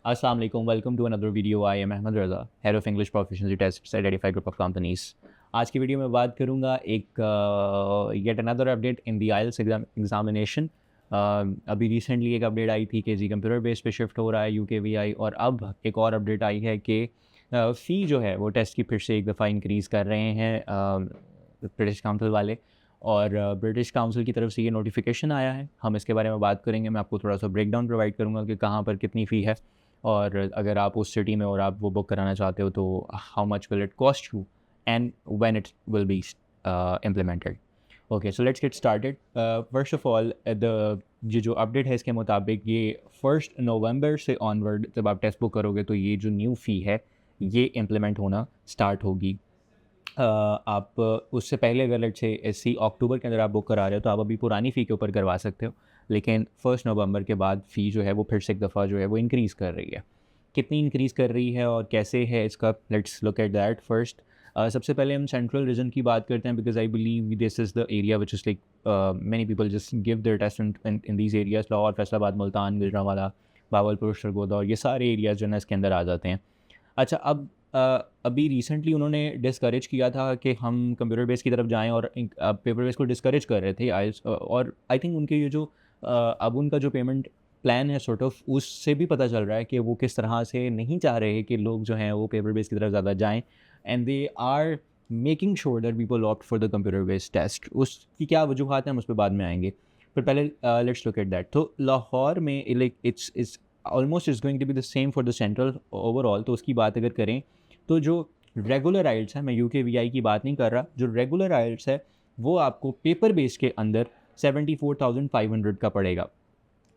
Assalamu alaikum. Welcome to another video. I am Ahmed Raza, Head of English Proficiency Tests at Edify Group of Companies. आज की video में बात करूँगा एक yet another update in the IELTS examination. अभी recently एक update आई थी कि जी कंप्यूटर बेस पे शिफ्ट हो रहा है UKVI, और अब एक और अपडेट आई है कि फ़ी जो है वो टेस्ट की फिर से एक दफ़ा इंक्रीज़ कर रहे हैं ब्रिटिश काउंसिल वाले, और ब्रिटिश काउंसिल की तरफ से ये नोटिफिकेशन आया है। हम इसके बारे में बात करेंगे। मैं आपको थोड़ा सा ब्रेकडाउन प्रोवाइड करूँगा कि कहाँ पर कितनी फ़ी है, और अगर आप उस सिटी में और आप वो बुक कराना चाहते हो तो how much will it cost you and when it will be implemented. Okay, so let's get started. First of all ये जो अपडेट है इसके मुताबिक ये 1 नवंबर से ऑनवर्ड जब आप टेक्स्ट बुक करोगे तो ये जो न्यू फ़ी है ये इम्प्लीमेंट होना स्टार्ट होगी। आप उससे पहले अगर लेट्स से इसी अक्टूबर के अंदर आप बुक करा रहे हो तो आप अभी पुरानी फ़ी के ऊपर करवा सकते हो, लेकिन 1 नवंबर के बाद फ़ी जो है वो फिर से एक दफ़ा जो है वो इंक्रीज़ कर रही है। कितनी इंक्रीज़ कर रही है और कैसे है इसका, let's look at that first. सबसे पहले हम सेंट्रल रीजन की बात करते हैं, because I believe this is the area which is like many people just give their test in these areas. Lahore, Faisalabad, Multan, Gujranwala, Bahawalpur, Sargodha, और ये सारे एरियाज़ जो है ना इसके अंदर आ जाते हैं। अच्छा, अब अभी रिसेंटली उन्होंने डिस्करेज किया था कि हम कंप्यूटर बेस की तरफ जाएं, और पेपर बेस को डिस्करेज कर रहे थे आइल्स, और आई थिंक उनके ये जो अब उनका जो पेमेंट प्लान है सॉर्ट ऑफ, उससे भी पता चल रहा है कि वो किस तरह से नहीं चाह रहे कि लोग जो हैं वो पेपर बेस की तरफ ज़्यादा जाएं, and they are making sure that people opt for the computer based test. उसकी क्या वजूहत हैं हम उस पर बाद में आएंगे, पर पहले लेट्स लुक एट दैट। तो लाहौर में like it's almost is going to be the same for the central overall. तो उसकी बात अगर करें तो जो रेगुलर आइल्स है, मैं UKVI की बात नहीं कर रहा, जो रेगुलर आइल्स है वो आपको पेपर बेस के अंदर 74,500 का पड़ेगा।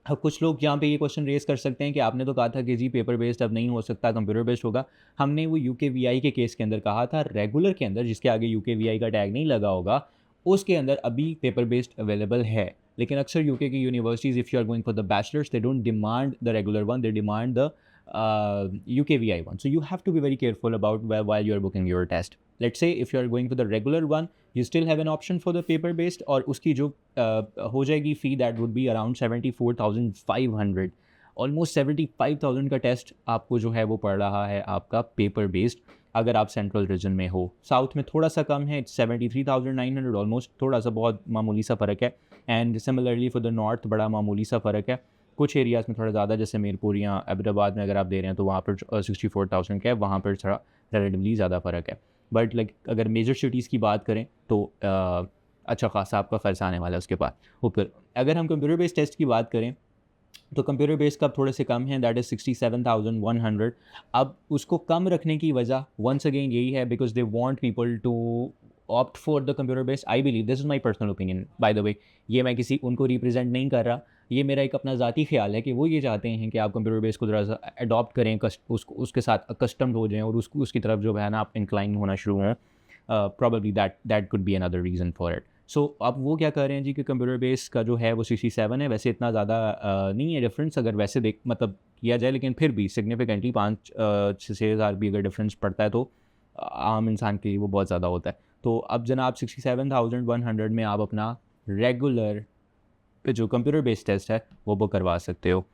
अब कुछ लोग यहाँ पे ये क्वेश्चन रेज कर सकते हैं कि आपने तो कहा था कि जी पेपर बेस्ड अब नहीं हो सकता, कंप्यूटर बेस्ड होगा। हमने वो UKVI के केस के अंदर कहा था रेगुलर के अंदर जिसके आगे UKVI का टैग नहीं लगा होगा उसके अंदर अभी पेपर बेस्ड अवेलेबल है। लेकिन अक्सर यूके की universities, if you are going for the bachelors, they don't demand the regular one, they demand the UKVI one. So you have to be very careful about while you are booking your test. Let's say if you are going for the regular one, you still have an option for the paper based, और उसकी जो हो जाएगी फ़ी that would be around 74,500, almost 75,000 का test आपको जो है वो पड़ रहा है आपका पेपर बेस्ड अगर आप सेंट्रल रीजन में हो। साउथ में थोड़ा सा कम है, 73,900 ऑलमोस्ट, थोड़ा सा बहुत मामूली सा फ़र्क है। And similarly for the north बड़ा मामूली सा फ़र्क है। कुछ एरियाज़ में थोड़ा ज़्यादा, जैसे मीरपुर या अहमदाबाद में अगर आप दे रहे हैं तो वहाँ पर 64,000 का है, वहाँ पर थोड़ा रिलेटिवली ज़्यादा फ़र्क है। बट लाइक अगर मेजर सिटीज़ की बात करें तो अच्छा खासा आपका ख़र्च आने वाला है उसके बाद ऊपर। अगर हम कंप्यूटर बेस्ड टेस्ट की बात करें तो कंप्यूटर बेस का थोड़े से कम है, दैट इज़ 67,100। अब उसको कम रखने की वजह वंस अगेन यही है because they want people to opt for the computer base. I believe, this is my personal opinion by the way, ये मैं किसी उनको रिप्रेजेंट नहीं कर रहा, ये मेरा एक अपना ज़ाती ख्याल है कि वो ये चाहते हैं कि आप कंप्यूटर बेस को थोड़ा सा अडॉप्ट करें, उसके साथ अकस्टम्ड हो जाएं और उसकी तरफ जो है ना आप इंक्लाइन होना शुरू हों। Probably that could be another reason for it. So अब वो क्या कर रहे हैं जी कि कंप्यूटर बेस का जो है वो 67 है। वैसे इतना ज़्यादा नहीं है डिफरेंस अगर वैसे देख मतलब किया जाए, लेकिन फिर भी सिग्निफिकेंटली 5-6 हज़ार भी अगर डिफरेंस पड़ता है तो आम इंसान के लिए वो बहुत ज़्यादा होता है। तो अब जनाब 67,100 में आप अपना रेगुलर जो कंप्यूटर बेस्ड टेस्ट है वो बुक करवा सकते हो।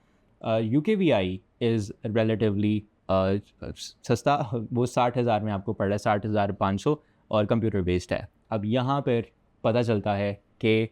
UKVI इज़ रिलेटिवली सस्ता, वो 60,000 में आपको पड़ रहा है, 60,500, और कंप्यूटर बेस्ड है। अब यहाँ पर पता चलता है कि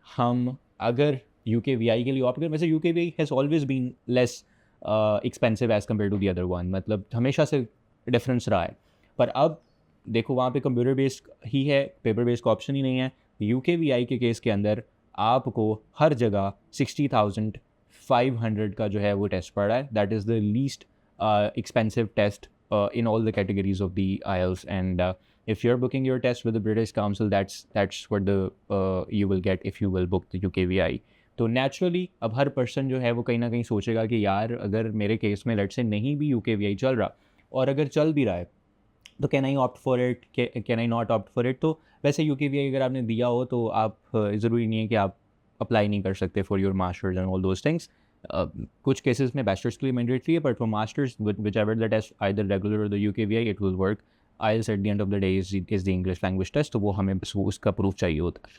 हम अगर UKVI के लिए ऑप्ट करें, वैसे UKVI has always been less expensive as compare to the other one, मतलब हमेशा से डिफरेंस रहा है। पर अब देखो वहाँ पे कंप्यूटर बेस्ड ही है, पेपर बेस्ड का ऑप्शन ही नहीं है। UKVI के केस के अंदर आपको हर जगह 60,500 का जो है वो टेस्ट पड़ रहा है। That is the least expensive test in all the categories of the IELTS, and if you're booking your test with the British Council, that's what the you will get if you will book the UKVI. तो naturally अब हर person जो है वो कहीं ना कहीं सोचेगा कि यार अगर मेरे केस में लेट्स से नहीं भी UKVI चल रहा, और अगर चल भी रहा है तो can I opt for it, can I not opt for it. तो वैसे UKVI अगर आपने दिया हो तो आप ज़रूरी नहीं है कि आप अप्लाई नहीं कर सकते for your masters and all those things. कुछ केसेस में बैचलर्स के लिए मैंडेटरी है, but for masters whichever the test either regular और the UKVI it will work. IELTS at the end of the day is the English language test, तो वो हमें बस वो उसका प्रूफ चाहिए होता है।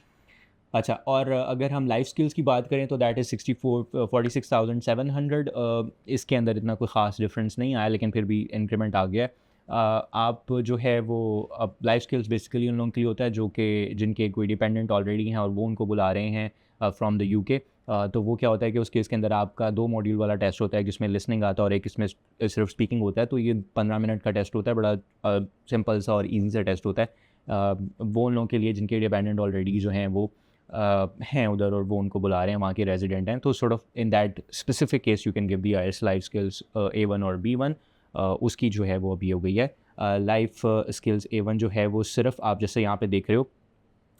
अच्छा, और अगर हम लाइफ स्किल्स की बात करें तो दैट इज़ 46,700। इसके अंदर इतना कोई ख़ास डिफरेंस नहीं आया, लेकिन फिर भी इंक्रीमेंट आ गया है। आप जो है वो अब लाइफ स्किल्स बेसिकली उन लोगों के लिए होता है जो कि जिनके कोई डिपेंडेंट ऑलरेडी हैं और वो उनको बुला रहे हैं फ्रॉम द यूके। तो वो क्या होता है कि उस केस के अंदर आपका 2 मॉड्यूल वाला टेस्ट होता है, जिसमें लिसनिंग आता है और एक इसमें सिर्फ स्पीकिंग होता है। तो ये 15 मिनट का टेस्ट होता है, बड़ा सिंपल सा और ईजी सा टेस्ट होता है वो उन लोगों के लिए जिनके डिपेंडेंट ऑलरेडी जो हैं वो हैं उधर और वो उनको बुला रहे हैं, वहाँ के रेजिडेंट हैं। तो sort of in that specific case you can give the IELTS life skills A1 और B1। उसकी जो है वो अभी हो गई है। लाइफ स्किल्स A1 जो है वो सिर्फ आप जैसे यहाँ पे देख रहे हो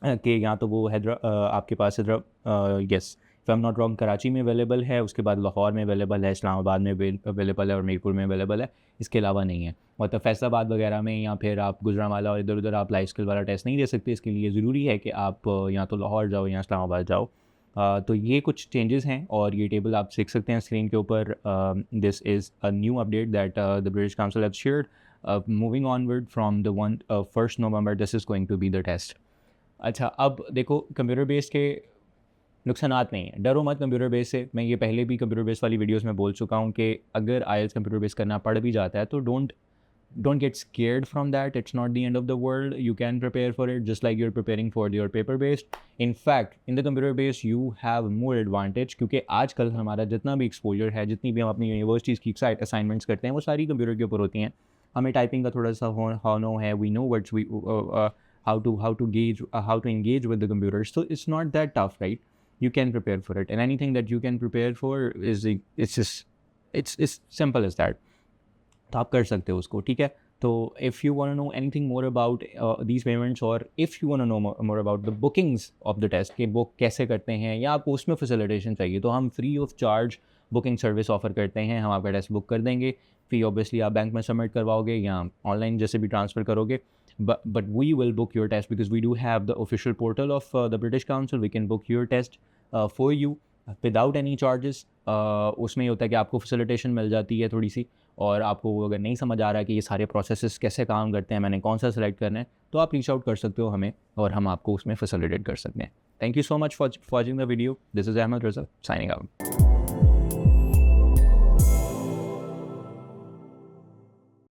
कि यहाँ तो वो आपके पास yes if I am not wrong Karachi में अवेलेबल है, उसके बाद लाहौर में अवेलेबल है, इस्लामाबाद में अवेलेबल है और मीरपुर में अवेलेबल है। इसके अलावा नहीं है। मतलब फैसलाबाद वगैरह में या फिर आप गुजरांवाला और इधर उधर आप लाइफ स्किल वाला टेस्ट नहीं दे सकते। इसके लिए ज़रूरी है कि आप या तो लाहौर जाओ या इस्लामाबाद जाओ। तो ये कुछ चेंजेस हैं और ये टेबल आप देख सकते हैं स्क्रीन के ऊपर। This is a new update that the British Council have shared. Moving onward from the 1 November this is going to be the test. अच्छा, अब देखो कंप्यूटर बेस के नुकसानात नहीं है, डरो मत कंप्यूटर बेस से। मैं ये पहले भी कंप्यूटर बेस वाली वीडियोस में बोल चुका हूँ कि अगर आईएलटीएस कंप्यूटर बेस करना पड़ भी जाता है तो don't get scared from that. It's not the end of the world. You can prepare for it just like you are preparing for your paper based. In fact in the computer base you have more advantage, क्योंकि आजकल हमारा जितना भी exposure है, जितनी भी हम अपनी यूनिवर्सिटीज़ की असाइनमेंट्स करते हैं, वो सारी कंप्यूटर के ऊपर होती हैं। हमें टाइपिंग का थोड़ा सा नो है, we know what's we how to engage with the computers. So it's not that tough, right? You can prepare for it, and anything that you can prepare for it's simple as that. तो आप कर सकते हो उसको, ठीक है। तो if you want to know anything more about these payments, or if you want to know more about the bookings of the test कि बुक कैसे करते हैं या आपको उसमें फैसिलिटेशन चाहिए, तो हम free of charge booking service offer करते हैं। हम आपका टेस्ट बुक कर देंगे। फ़ी ऑब्वियसली आप बैंक में सबमिट करवाओगे या ऑनलाइन जैसे भी ट्रांसफ़र करोगे। But we will book your test because we do have the official portal of the British Council. We can book your test for you without any charges. उसमें ये होता है कि आपको फैसिलिटेशन मिल जाती है थोड़ी सी, और आपको अगर नहीं समझ आ रहा है कि ये सारे प्रोसेसेस कैसे काम करते हैं, मैंने कौन सा सेलेक्ट करना है, तो आप रीच आउट कर सकते हो हमें और हम आपको उसमें फैसिलिटेट कर सकते हैं। Thank you so much for watching the video. This is Ahmed Raza signing out.